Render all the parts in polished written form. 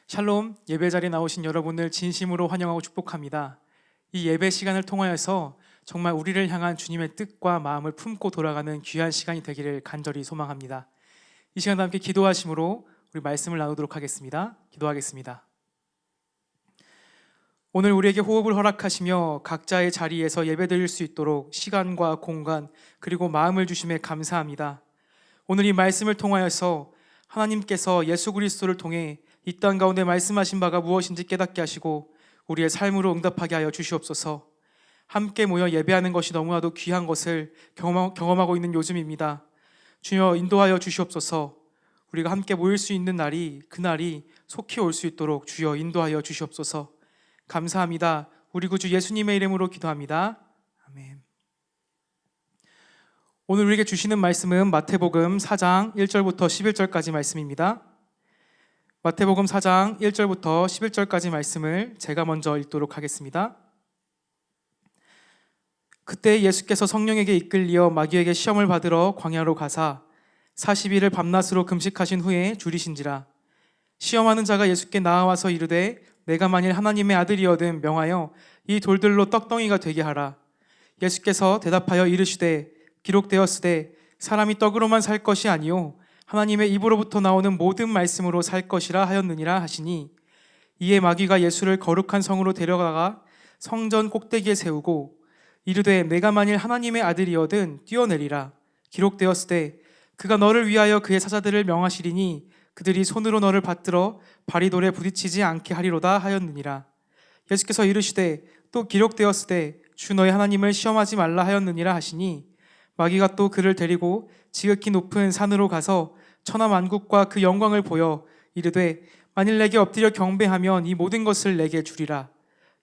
샬롬, 예배 자리에 나오신 여러분을 진심으로 환영하고 축복합니다. 이 예배 시간을 통하여서 정말 우리를 향한 주님의 뜻과 마음을 품고 돌아가는 귀한 시간이 되기를 간절히 소망합니다. 이 시간 함께 기도하심으로 우리 말씀을 나누도록 하겠습니다. 기도하겠습니다. 오늘 우리에게 호흡을 허락하시며 각자의 자리에서 예배드릴 수 있도록 시간과 공간 그리고 마음을 주심에 감사합니다. 오늘 이 말씀을 통하여서 하나님께서 예수 그리스도를 통해 이 땅 가운데 말씀하신 바가 무엇인지 깨닫게 하시고 우리의 삶으로 응답하게 하여 주시옵소서. 함께 모여 예배하는 것이 너무나도 귀한 것을 경험하고 있는 요즘입니다. 주여 인도하여 주시옵소서. 우리가 함께 모일 수 있는 날이 그날이 속히 올 수 있도록 주여 인도하여 주시옵소서. 감사합니다. 우리 구주 예수님의 이름으로 기도합니다. 아멘. 오늘 우리에게 주시는 말씀은 마태복음 4장 1절부터 11절까지 말씀입니다. 마태복음 4장 1절부터 11절까지 말씀을 제가 먼저 읽도록 하겠습니다. 그때 예수께서 성령에게 이끌리어 마귀에게 시험을 받으러 광야로 가사 40일을 밤낮으로 금식하신 후에 줄이신지라. 시험하는 자가 예수께 나아와서 이르되 내가 만일 하나님의 아들이거든 명하여 이 돌들로 떡덩이가 되게 하라. 예수께서 대답하여 이르시되 기록되었으되 사람이 떡으로만 살 것이 아니요 하나님의 입으로부터 나오는 모든 말씀으로 살 것이라 하였느니라 하시니, 이에 마귀가 예수를 거룩한 성으로 데려가가 성전 꼭대기에 세우고 이르되 내가 만일 하나님의 아들이거든 뛰어내리라. 기록되었으되 그가 너를 위하여 그의 사자들을 명하시리니 그들이 손으로 너를 받들어 발이 돌에 부딪히지 않게 하리로다 하였느니라. 예수께서 이르시되 또 기록되었으되 주 너의 하나님을 시험하지 말라 하였느니라 하시니, 마귀가 또 그를 데리고 지극히 높은 산으로 가서 천하 만국과 그 영광을 보여 이르되 만일 내게 엎드려 경배하면 이 모든 것을 내게 주리라.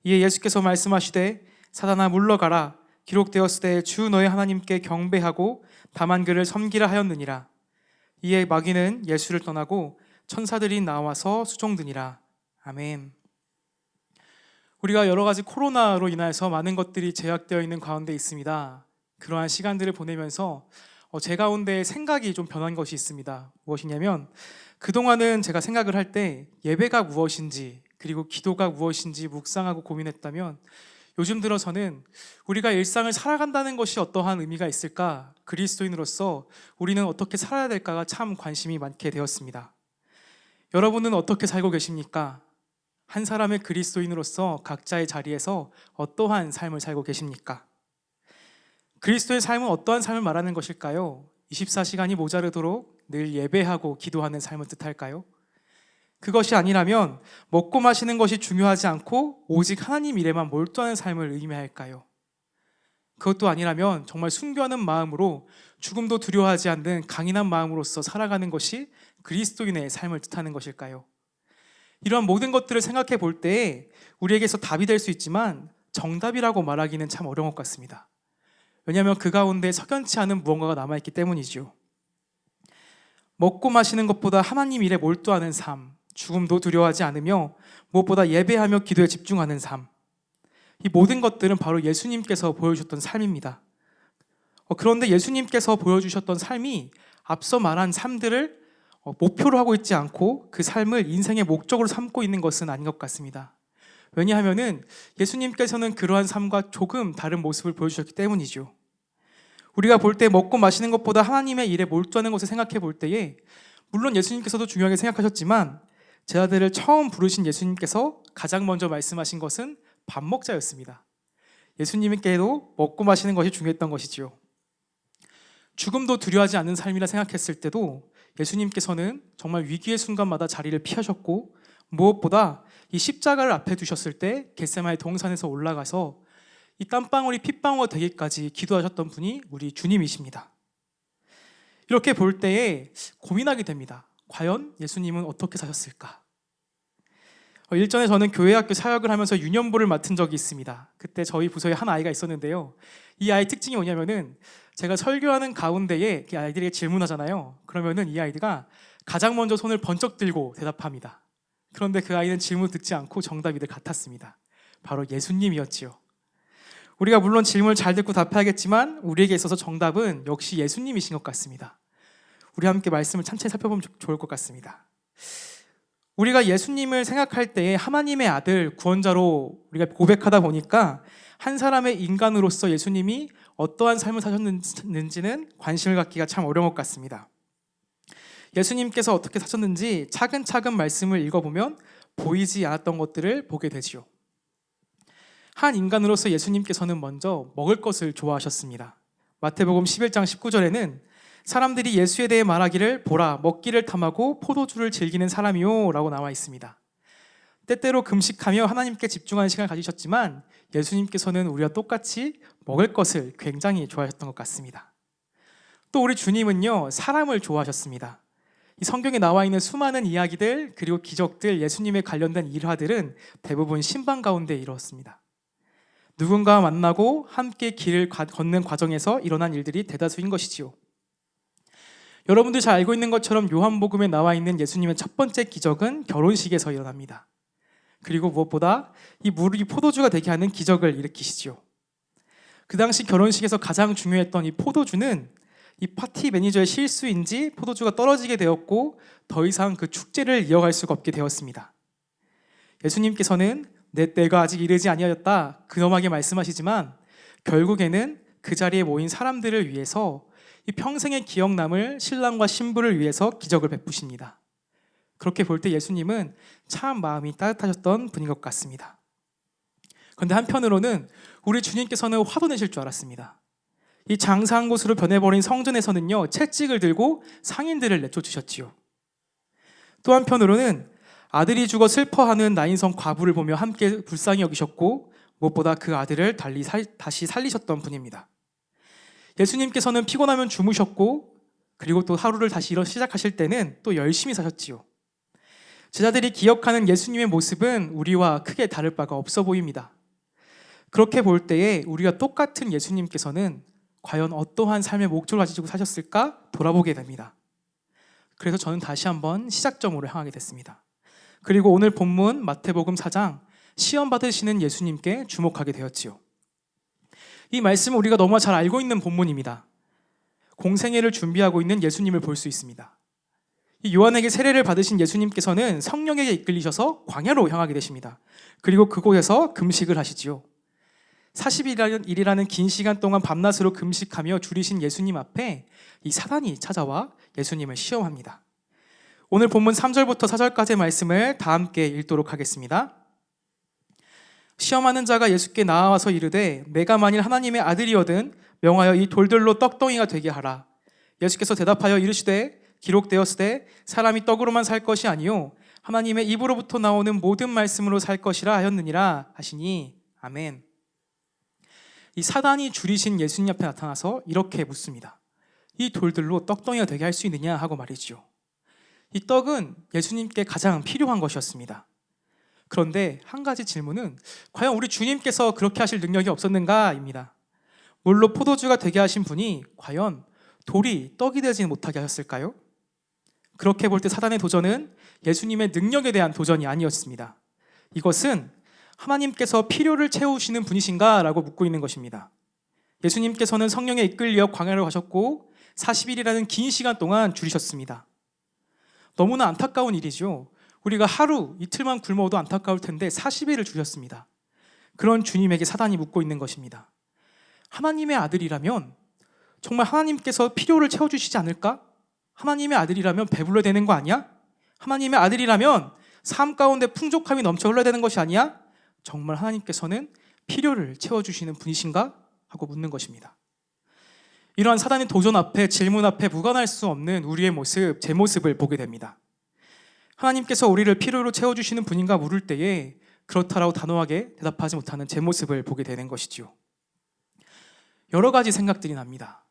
이에 예수께서 말씀하시되 사단아 물러가라. 기록되었으되 주 너의 하나님께 경배하고 다만 그를 섬기라 하였느니라. 이에 마귀는 예수를 떠나고 천사들이 나와서 수종드니라. 아멘. 우리가 여러 가지 코로나로 인해서 많은 것들이 제약되어 있는 가운데 있습니다. 그러한 시간들을 보내면서 제 가운데 생각이 좀 변한 것이 있습니다. 무엇이냐면, 그동안은 제가 생각을 할 때 예배가 무엇인지 그리고 기도가 무엇인지 묵상하고 고민했다면, 요즘 들어서는 우리가 일상을 살아간다는 것이 어떠한 의미가 있을까, 그리스도인으로서 우리는 어떻게 살아야 될까가 참 관심이 많게 되었습니다. 여러분은 어떻게 살고 계십니까? 한 사람의 그리스도인으로서 각자의 자리에서 어떠한 삶을 살고 계십니까? 그리스도의 삶은 어떠한 삶을 말하는 것일까요? 24시간이 모자르도록 늘 예배하고 기도하는 삶을 뜻할까요? 그것이 아니라면 먹고 마시는 것이 중요하지 않고 오직 하나님 일에만 몰두하는 삶을 의미할까요? 그것도 아니라면 정말 순교하는 마음으로 죽음도 두려워하지 않는 강인한 마음으로서 살아가는 것이 그리스도인의 삶을 뜻하는 것일까요? 이러한 모든 것들을 생각해 볼 때 우리에게서 답이 될 수 있지만 정답이라고 말하기는 참 어려운 것 같습니다. 왜냐하면 그 가운데 석연치 않은 무언가가 남아있기 때문이죠. 먹고 마시는 것보다 하나님 일에 몰두하는 삶, 죽음도 두려워하지 않으며 무엇보다 예배하며 기도에 집중하는 삶, 이 모든 것들은 바로 예수님께서 보여주셨던 삶입니다. 그런데 예수님께서 보여주셨던 삶이 앞서 말한 삶들을 목표로 하고 있지 않고 그 삶을 인생의 목적으로 삼고 있는 것은 아닌 것 같습니다. 왜냐하면 예수님께서는 그러한 삶과 조금 다른 모습을 보여주셨기 때문이죠. 우리가 볼 때 먹고 마시는 것보다 하나님의 일에 몰두하는 것을 생각해 볼 때에, 물론 예수님께서도 중요하게 생각하셨지만 제자들을 처음 부르신 예수님께서 가장 먼저 말씀하신 것은 밥 먹자였습니다. 예수님께도 먹고 마시는 것이 중요했던 것이지요. 죽음도 두려워하지 않는 삶이라 생각했을 때도 예수님께서는 정말 위기의 순간마다 자리를 피하셨고, 무엇보다 이 십자가를 앞에 두셨을 때 겟세마네 동산에서 올라가서 이 땀방울이 핏방울이 되기까지 기도하셨던 분이 우리 주님이십니다. 이렇게 볼 때에 고민하게 됩니다. 과연 예수님은 어떻게 사셨을까? 일전에 저는 교회학교 사역을 하면서 유년부를 맡은 적이 있습니다. 그때 저희 부서에 한 아이가 있었는데요. 이 아이 특징이 뭐냐면은, 제가 설교하는 가운데에 아이들에게 질문하잖아요. 그러면은 이 아이가 가장 먼저 손을 번쩍 들고 대답합니다. 그런데 그 아이는 질문 듣지 않고 정답이 늘 같았습니다. 바로 예수님이었지요. 우리가 물론 질문을 잘 듣고 답해야겠지만 우리에게 있어서 정답은 역시 예수님이신 것 같습니다. 우리 함께 말씀을 천천히 살펴보면 좋을 것 같습니다. 우리가 예수님을 생각할 때에 하나님의 아들, 구원자로 우리가 고백하다 보니까 한 사람의 인간으로서 예수님이 어떠한 삶을 사셨는지는 관심을 갖기가 참 어려운 것 같습니다. 예수님께서 어떻게 사셨는지 차근차근 말씀을 읽어보면 보이지 않았던 것들을 보게 되지요. 한 인간으로서 예수님께서는 먼저 먹을 것을 좋아하셨습니다. 마태복음 11장 19절에는 사람들이 예수에 대해 말하기를 보라 먹기를 탐하고 포도주를 즐기는 사람이요 라고 나와 있습니다. 때때로 금식하며 하나님께 집중하는 시간을 가지셨지만 예수님께서는 우리와 똑같이 먹을 것을 굉장히 좋아하셨던 것 같습니다. 또 우리 주님은요, 사람을 좋아하셨습니다. 이 성경에 나와 있는 수많은 이야기들 그리고 기적들, 예수님에 관련된 일화들은 대부분 신방 가운데 이루었습니다. 누군가와 만나고 함께 길을 걷는 과정에서 일어난 일들이 대다수인 것이지요. 여러분들 잘 알고 있는 것처럼 요한복음에 나와 있는 예수님의 첫 번째 기적은 결혼식에서 일어납니다. 그리고 무엇보다 이 물이 포도주가 되게 하는 기적을 일으키시죠. 그 당시 결혼식에서 가장 중요했던 이 포도주는 이 파티 매니저의 실수인지 포도주가 떨어지게 되었고 더 이상 그 축제를 이어갈 수가 없게 되었습니다. 예수님께서는 내 때가 아직 이르지 아니하였다 근엄하게 말씀하시지만 결국에는 그 자리에 모인 사람들을 위해서 이 평생의 기억남을 신랑과 신부를 위해서 기적을 베푸십니다. 그렇게 볼 때 예수님은 참 마음이 따뜻하셨던 분인 것 같습니다. 그런데 한편으로는 우리 주님께서는 화도 내실 줄 알았습니다. 이 장사한 곳으로 변해버린 성전에서는요, 채찍을 들고 상인들을 내쫓으셨지요. 또 한편으로는 아들이 죽어 슬퍼하는 나인성 과부를 보며 함께 불쌍히 여기셨고 무엇보다 그 아들을 다시 살리셨던 분입니다. 예수님께서는 피곤하면 주무셨고 그리고 또 하루를 다시 시작하실 때는 또 열심히 사셨지요. 제자들이 기억하는 예수님의 모습은 우리와 크게 다를 바가 없어 보입니다. 그렇게 볼 때에 우리가 똑같은 예수님께서는 과연 어떠한 삶의 목적을 가지고 사셨을까 돌아보게 됩니다. 그래서 저는 다시 한번 시작점으로 향하게 됐습니다. 그리고 오늘 본문 마태복음 4장 시험 받으시는 예수님께 주목하게 되었지요. 이 말씀은 우리가 너무 잘 알고 있는 본문입니다. 공생애를 준비하고 있는 예수님을 볼 수 있습니다. 이 요한에게 세례를 받으신 예수님께서는 성령에게 이끌리셔서 광야로 향하게 되십니다. 그리고 그곳에서 금식을 하시지요. 40일이라는 긴 시간 동안 밤낮으로 금식하며 줄이신 예수님 앞에 이 사단이 찾아와 예수님을 시험합니다. 오늘 본문 3절부터 4절까지의 말씀을 다 함께 읽도록 하겠습니다. 시험하는 자가 예수께 나와서 이르되 내가 만일 하나님의 아들이거든 명하여 이 돌들로 떡덩이가 되게 하라. 예수께서 대답하여 이르시되 기록되었으되 사람이 떡으로만 살 것이 아니요 하나님의 입으로부터 나오는 모든 말씀으로 살 것이라 하였느니라 하시니 아멘. 이 사단이 줄이신 예수님 앞에 나타나서 이렇게 묻습니다. 이 돌들로 떡덩이가 되게 할 수 있느냐 하고 말이죠. 이 떡은 예수님께 가장 필요한 것이었습니다. 그런데 한 가지 질문은 과연 우리 주님께서 그렇게 하실 능력이 없었는가입니다. 물로 포도주가 되게 하신 분이 과연 돌이 떡이 되지 못하게 하셨을까요? 그렇게 볼 때 사단의 도전은 예수님의 능력에 대한 도전이 아니었습니다. 이것은 하나님께서 필요를 채우시는 분이신가? 라고 묻고 있는 것입니다. 예수님께서는 성령에 이끌려 광야로 가셨고 40일이라는 긴 시간 동안 줄이셨습니다. 너무나 안타까운 일이죠. 우리가 하루 이틀만 굶어도 안타까울 텐데 40일을 줄였습니다. 그런 주님에게 사단이 묻고 있는 것입니다. 하나님의 아들이라면 정말 하나님께서 필요를 채워주시지 않을까? 하나님의 아들이라면 배불러야 되는 거 아니야? 하나님의 아들이라면 삶 가운데 풍족함이 넘쳐 흘러야 되는 것이 아니야? 정말 하나님께서는 필요를 채워주시는 분이신가? 하고 묻는 것입니다. 이러한 사단의 도전 앞에 질문 앞에 무관할 수 없는 우리의 모습, 제 모습을 보게 됩니다. 하나님께서 우리를 필요로 채워주시는 분인가 물을 때에 그렇다라고 단호하게 대답하지 못하는 제 모습을 보게 되는 것이지요. 여러 가지 생각들이 납니다.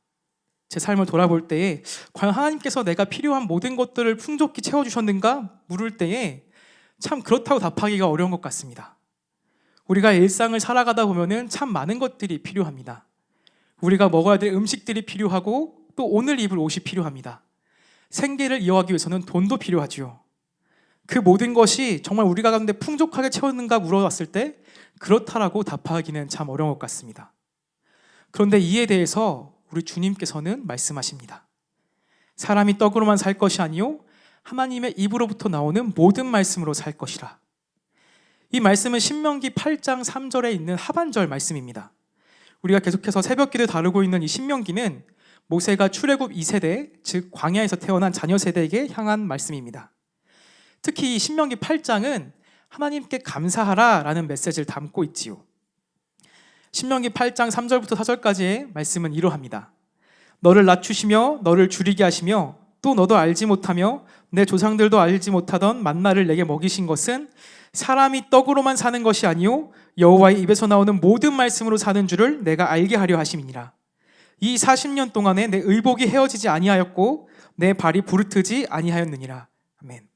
제 삶을 돌아볼 때에 과연 하나님께서 내가 필요한 모든 것들을 풍족히 채워주셨는가 물을 때에 참 그렇다고 답하기가 어려운 것 같습니다. 우리가 일상을 살아가다 보면은 참 많은 것들이 필요합니다. 우리가 먹어야 될 음식들이 필요하고 또 오늘 입을 옷이 필요합니다. 생계를 이어가기 위해서는 돈도 필요하지요. 그 모든 것이 정말 우리가 가운데 풍족하게 채웠는가 물어봤을 때 그렇다라고 답하기는 참 어려운 것 같습니다. 그런데 이에 대해서 우리 주님께서는 말씀하십니다. 사람이 떡으로만 살 것이 아니요 하나님의 입으로부터 나오는 모든 말씀으로 살 것이라. 이 말씀은 신명기 8장 3절에 있는 하반절 말씀입니다. 우리가 계속해서 새벽기를 다루고 있는 이 신명기는 모세가 출애굽 2세대, 즉 광야에서 태어난 자녀 세대에게 향한 말씀입니다. 특히 이 신명기 8장은 하나님께 감사하라 라는 메시지를 담고 있지요. 신명기 8장 3절부터 4절까지의 말씀은 이러합니다. 너를 낮추시며 너를 줄이게 하시며 또 너도 알지 못하며 내 조상들도 알지 못하던 만나를 내게 먹이신 것은 사람이 떡으로만 사는 것이 아니요 여호와의 입에서 나오는 모든 말씀으로 사는 줄을 내가 알게 하려 하심이니라. 이 40년 동안에 내 의복이 헤어지지 아니하였고 내 발이 부르트지 아니하였느니라. 아멘.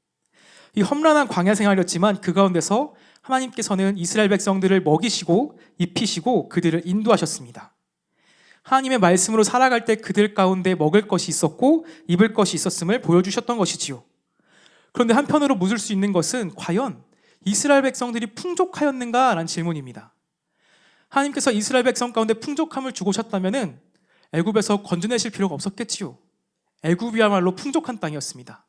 이 험난한 광야 생활이었지만 그 가운데서 하나님께서는 이스라엘 백성들을 먹이시고 입히시고 그들을 인도하셨습니다. 하나님의 말씀으로 살아갈 때 그들 가운데 먹을 것이 있었고 입을 것이 있었음을 보여주셨던 것이지요. 그런데 한편으로 묻을 수 있는 것은 과연 이스라엘 백성들이 풍족하였는가라는 질문입니다. 하나님께서 이스라엘 백성 가운데 풍족함을 주고 셨다면 애굽에서 건져내실 필요가 없었겠지요. 애굽이야말로 풍족한 땅이었습니다.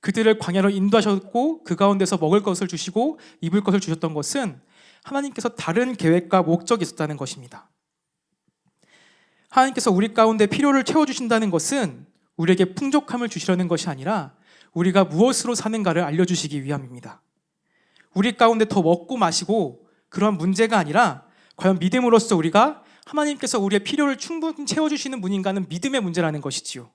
그들을 광야로 인도하셨고 그 가운데서 먹을 것을 주시고 입을 것을 주셨던 것은 하나님께서 다른 계획과 목적이 있었다는 것입니다. 하나님께서 우리 가운데 필요를 채워주신다는 것은 우리에게 풍족함을 주시려는 것이 아니라 우리가 무엇으로 사는가를 알려주시기 위함입니다. 우리 가운데 더 먹고 마시고 그러한 문제가 아니라 과연 믿음으로써 우리가 하나님께서 우리의 필요를 충분히 채워주시는 분인가는 믿음의 문제라는 것이지요.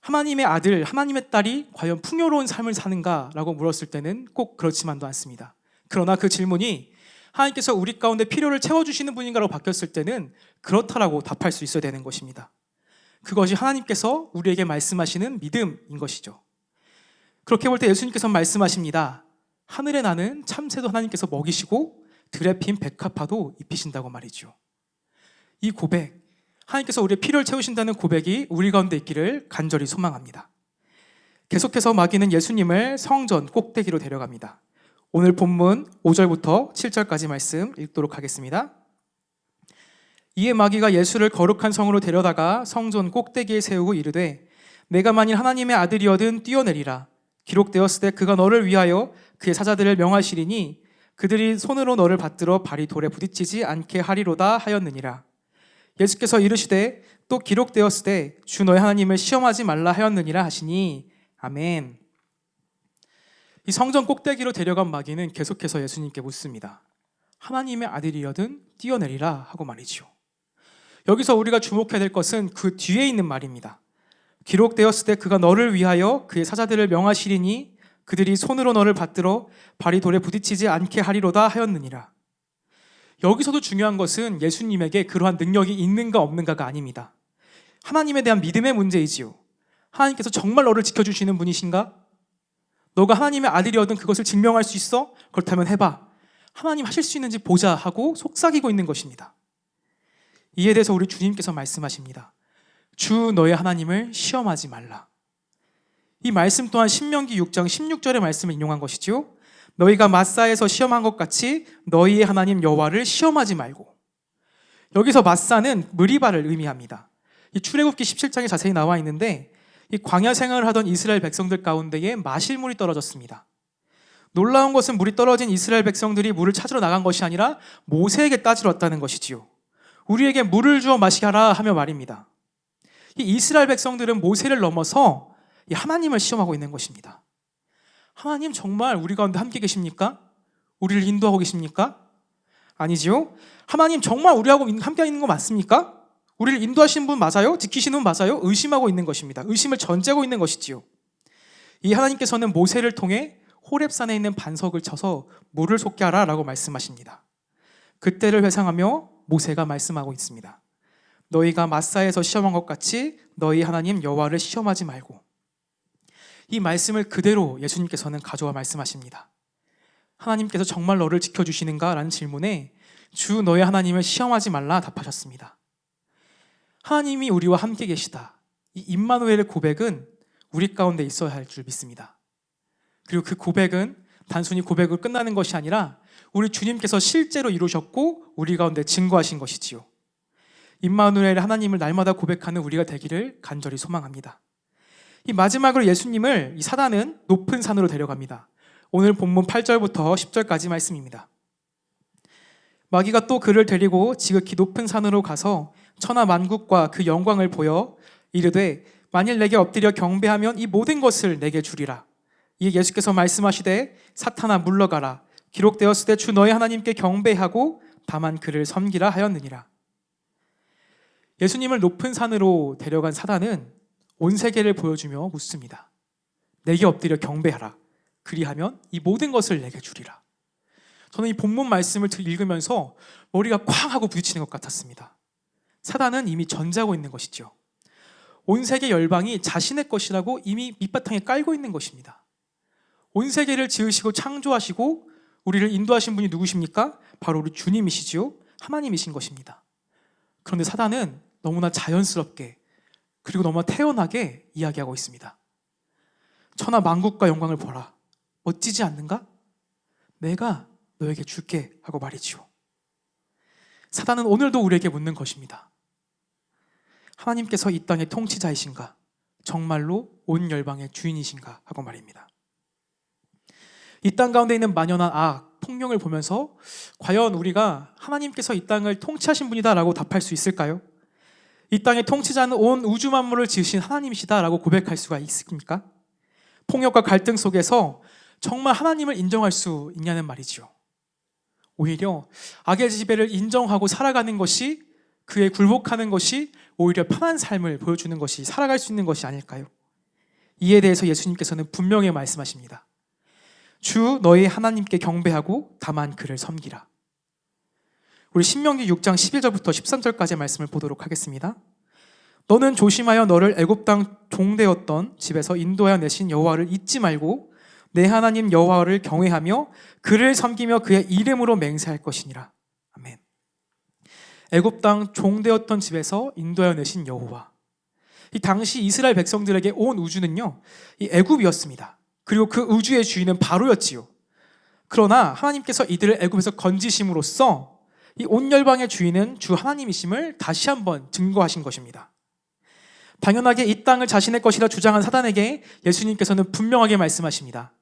하나님의 아들, 하나님의 딸이 과연 풍요로운 삶을 사는가라고 물었을 때는 꼭 그렇지만도 않습니다. 그러나 그 질문이 하나님께서 우리 가운데 필요를 채워주시는 분인가로 바뀌었을 때는 그렇다라고 답할 수 있어야 되는 것입니다. 그것이 하나님께서 우리에게 말씀하시는 믿음인 것이죠. 그렇게 볼 때 예수님께서 말씀하십니다. 하늘의 나는 참새도 하나님께서 먹이시고 들에 핀 백합화도 입히신다고 말이죠. 이 고백, 하나님께서 우리의 필요를 채우신다는 고백이 우리 가운데 있기를 간절히 소망합니다. 계속해서 마귀는 예수님을 성전 꼭대기로 데려갑니다. 오늘 본문 5절부터 7절까지 말씀 읽도록 하겠습니다. 이에 마귀가 예수를 거룩한 성으로 데려다가 성전 꼭대기에 세우고 이르되 내가 만일 하나님의 아들이어든 뛰어내리라. 기록되었으되 그가 너를 위하여 그의 사자들을 명하시리니 그들이 손으로 너를 받들어 발이 돌에 부딪히지 않게 하리로다 하였느니라. 예수께서 이르시되 또 기록되었으되 주 너의 하나님을 시험하지 말라 하였느니라 하시니 아멘. 이 성전 꼭대기로 데려간 마귀는 계속해서 예수님께 묻습니다. 하나님의 아들이여든 뛰어내리라 하고 말이죠. 여기서 우리가 주목해야 될 것은 그 뒤에 있는 말입니다. 기록되었을 때 그가 너를 위하여 그의 사자들을 명하시리니 그들이 손으로 너를 받들어 발이 돌에 부딪히지 않게 하리로다 하였느니라. 여기서도 중요한 것은 예수님에게 그러한 능력이 있는가 없는가가 아닙니다. 하나님에 대한 믿음의 문제이지요. 하나님께서 정말 너를 지켜주시는 분이신가? 너가 하나님의 아들이어든 그것을 증명할 수 있어? 그렇다면 해봐. 하나님 하실 수 있는지 보자 하고 속삭이고 있는 것입니다. 이에 대해서 우리 주님께서 말씀하십니다. 주 너의 하나님을 시험하지 말라. 이 말씀 또한 신명기 6장 16절의 말씀을 인용한 것이죠. 너희가 마사에서 시험한 것 같이 너희의 하나님 여호와를 시험하지 말고. 여기서 마사는 무리바를 의미합니다. 이 출애굽기 17장에 자세히 나와 있는데 이 광야 생활을 하던 이스라엘 백성들 가운데에 마실 물이 떨어졌습니다. 놀라운 것은 물이 떨어진 이스라엘 백성들이 물을 찾으러 나간 것이 아니라 모세에게 따지러 왔다는 것이지요. 우리에게 물을 주어 마시게 하라 하며 말입니다. 이 이스라엘 백성들은 모세를 넘어서 하나님을 시험하고 있는 것입니다. 하나님 정말 우리 가운데 함께 계십니까? 우리를 인도하고 계십니까? 아니지요. 하나님 정말 우리하고 함께 있는 거 맞습니까? 우리를 인도하시는 분 맞아요? 지키시는 분 맞아요? 의심하고 있는 것입니다. 의심을 전제하고 있는 것이지요. 이 하나님께서는 모세를 통해 호렙산에 있는 반석을 쳐서 물을 솟게 하라 라고 말씀하십니다. 그때를 회상하며 모세가 말씀하고 있습니다. 너희가 마사에서 시험한 것 같이 너희 하나님 여호와를 시험하지 말고. 이 말씀을 그대로 예수님께서는 가져와 말씀하십니다. 하나님께서 정말 너를 지켜주시는가? 라는 질문에 주 너희 하나님을 시험하지 말라 답하셨습니다. 하나님이 우리와 함께 계시다. 이 임마누엘의 고백은 우리 가운데 있어야 할 줄 믿습니다. 그리고 그 고백은 단순히 고백으로 끝나는 것이 아니라 우리 주님께서 실제로 이루셨고 우리 가운데 증거하신 것이지요. 임마누엘 하나님을 날마다 고백하는 우리가 되기를 간절히 소망합니다. 이 마지막으로 예수님을 이 사단은 높은 산으로 데려갑니다. 오늘 본문 8절부터 10절까지 말씀입니다. 마귀가 또 그를 데리고 지극히 높은 산으로 가서 천하 만국과 그 영광을 보여 이르되 만일 내게 엎드려 경배하면 이 모든 것을 내게 주리라. 이에 예수께서 말씀하시되 사탄아 물러가라. 기록되었으되 주 너의 하나님께 경배하고 다만 그를 섬기라 하였느니라. 예수님을 높은 산으로 데려간 사단은 온 세계를 보여주며 묻습니다. 내게 엎드려 경배하라. 그리하면 이 모든 것을 내게 주리라. 저는 이 본문 말씀을 읽으면서 머리가 쾅 하고 부딪히는 것 같았습니다. 사단은 이미 전제하고 있는 것이죠. 온 세계 열방이 자신의 것이라고 이미 밑바탕에 깔고 있는 것입니다. 온 세계를 지으시고 창조하시고 우리를 인도하신 분이 누구십니까? 바로 우리 주님이시지요. 하나님이신 것입니다. 그런데 사단은 너무나 자연스럽게 그리고 너무나 태연하게 이야기하고 있습니다. 천하 만국과 영광을 보라. 멋지지 않는가? 내가 너에게 줄게 하고 말이지요. 사단은 오늘도 우리에게 묻는 것입니다. 하나님께서 이 땅의 통치자이신가? 정말로 온 열방의 주인이신가? 하고 말입니다. 이 땅 가운데 있는 만연한 악, 폭력을 보면서 과연 우리가 하나님께서 이 땅을 통치하신 분이다라고 답할 수 있을까요? 이 땅의 통치자는 온 우주 만물을 지으신 하나님이시다라고 고백할 수가 있습니까? 폭력과 갈등 속에서 정말 하나님을 인정할 수 있냐는 말이죠. 오히려 악의 지배를 인정하고 살아가는 것이, 그에 굴복하는 것이 오히려 편한 삶을 보여주는 것이, 살아갈 수 있는 것이 아닐까요? 이에 대해서 예수님께서는 분명히 말씀하십니다. 주 너희 하나님께 경배하고 다만 그를 섬기라. 우리 신명기 6장 11절부터 13절까지의 말씀을 보도록 하겠습니다. 너는 조심하여 너를 애굽 땅 종되었던 집에서 인도하여 내신 여호와를 잊지 말고 내 하나님 여호와를 경외하며 그를 섬기며 그의 이름으로 맹세할 것이니라. 아멘. 애굽 땅 종되었던 집에서 인도하여 내신 여호와. 이 당시 이스라엘 백성들에게 온 우주는요, 이 애굽이었습니다. 그리고 그 우주의 주인은 바로였지요. 그러나 하나님께서 이들을 애굽에서 건지심으로써 이 온 열방의 주인은 주 하나님이심을 다시 한번 증거하신 것입니다. 당연하게 이 땅을 자신의 것이라 주장한 사단에게 예수님께서는 분명하게 말씀하십니다.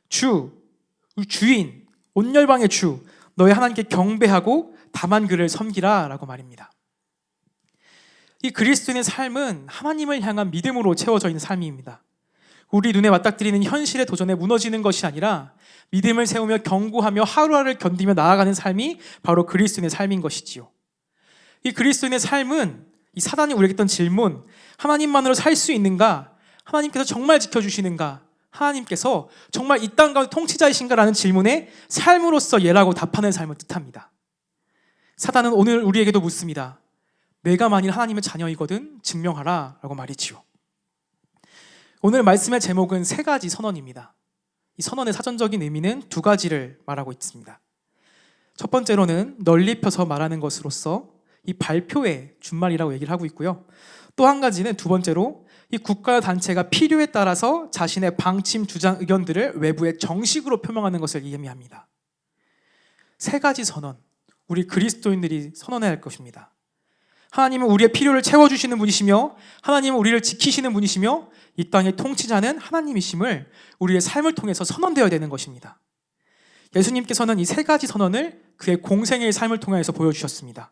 주인, 온 열방의 주, 너희 하나님께 경배하고 다만 그를 섬기라 라고 말입니다. 이 그리스도인의 삶은 하나님을 향한 믿음으로 채워져 있는 삶입니다. 우리 눈에 맞닥뜨리는 현실의 도전에 무너지는 것이 아니라 믿음을 세우며 경고하며 하루하루를 견디며 나아가는 삶이 바로 그리스도인의 삶인 것이지요. 이 그리스도인의 삶은 이 사단이 우리에게 했던 질문, 하나님만으로 살 수 있는가? 하나님께서 정말 지켜주시는가? 하나님께서 정말 이 땅 가운데 통치자이신가라는 질문에 삶으로서 예라고 답하는 삶을 뜻합니다. 사단은 오늘 우리에게도 묻습니다. 내가 만일 하나님의 자녀이거든 증명하라 라고 말이지요. 오늘 말씀의 제목은 세 가지 선언입니다. 이 선언의 사전적인 의미는 두 가지를 말하고 있습니다. 첫 번째로는 널리 펴서 말하는 것으로서 이 발표의 준말이라고 얘기를 하고 있고요. 또 한 가지는 두 번째로 이 국가 단체가 필요에 따라서 자신의 방침, 주장, 의견들을 외부에 정식으로 표명하는 것을 의미합니다. 세 가지 선언, 우리 그리스도인들이 선언해야 할 것입니다. 하나님은 우리의 필요를 채워주시는 분이시며 하나님은 우리를 지키시는 분이시며 이 땅의 통치자는 하나님이심을 우리의 삶을 통해서 선언되어야 되는 것입니다. 예수님께서는 이 세 가지 선언을 그의 공생의 삶을 통해서 보여주셨습니다.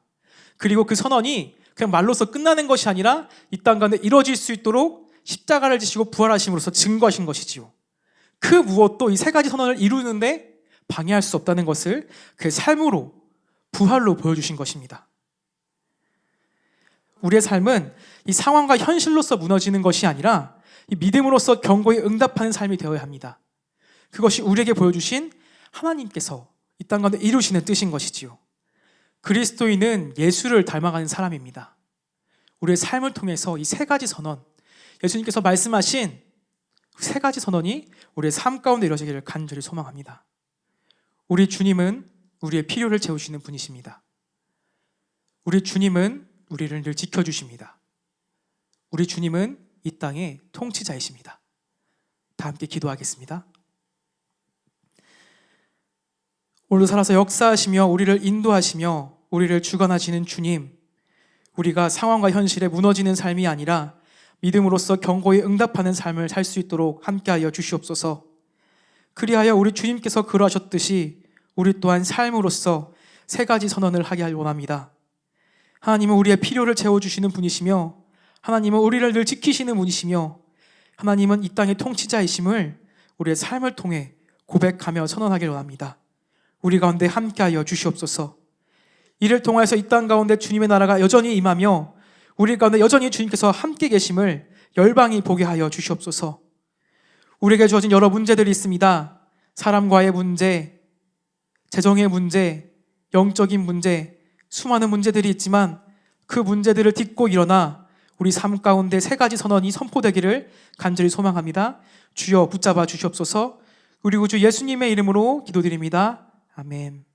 그리고 그 선언이 그냥 말로서 끝나는 것이 아니라 이 땅 가운데 이루어질 수 있도록 십자가를 지시고 부활하심으로써 증거하신 것이지요. 그 무엇도 이 세 가지 선언을 이루는데 방해할 수 없다는 것을 그의 삶으로, 부활로 보여주신 것입니다. 우리의 삶은 이 상황과 현실로서 무너지는 것이 아니라 이 믿음으로서 경고에 응답하는 삶이 되어야 합니다. 그것이 우리에게 보여주신 하나님께서 이 땅 가운데 이루시는 뜻인 것이지요. 그리스도인은 예수를 닮아가는 사람입니다. 우리의 삶을 통해서 이 세 가지 선언, 예수님께서 말씀하신 세 가지 선언이 우리의 삶 가운데 이루어지기를 간절히 소망합니다. 우리 주님은 우리의 필요를 채우시는 분이십니다. 우리 주님은 우리를 늘 지켜주십니다. 우리 주님은 이 땅의 통치자이십니다. 다 함께 기도하겠습니다. 오늘도 살아서 역사하시며 우리를 인도하시며 우리를 주관하시는 주님, 우리가 상황과 현실에 무너지는 삶이 아니라 믿음으로써 경고에 응답하는 삶을 살 수 있도록 함께하여 주시옵소서. 그리하여 우리 주님께서 그러하셨듯이 우리 또한 삶으로서 세 가지 선언을 하게 하길 원합니다. 하나님은 우리의 필요를 채워주시는 분이시며, 하나님은 우리를 늘 지키시는 분이시며, 하나님은 이 땅의 통치자이심을 우리의 삶을 통해 고백하며 선언하길 원합니다. 우리 가운데 함께하여 주시옵소서. 이를 통하여서 이 땅 가운데 주님의 나라가 여전히 임하며 우리 가운데 여전히 주님께서 함께 계심을 열방이 보게 하여 주시옵소서. 우리에게 주어진 여러 문제들이 있습니다. 사람과의 문제, 재정의 문제, 영적인 문제, 수많은 문제들이 있지만 그 문제들을 딛고 일어나 우리 삶 가운데 세 가지 선언이 선포되기를 간절히 소망합니다. 주여 붙잡아 주시옵소서. 우리 구주 예수님의 이름으로 기도드립니다. 아멘.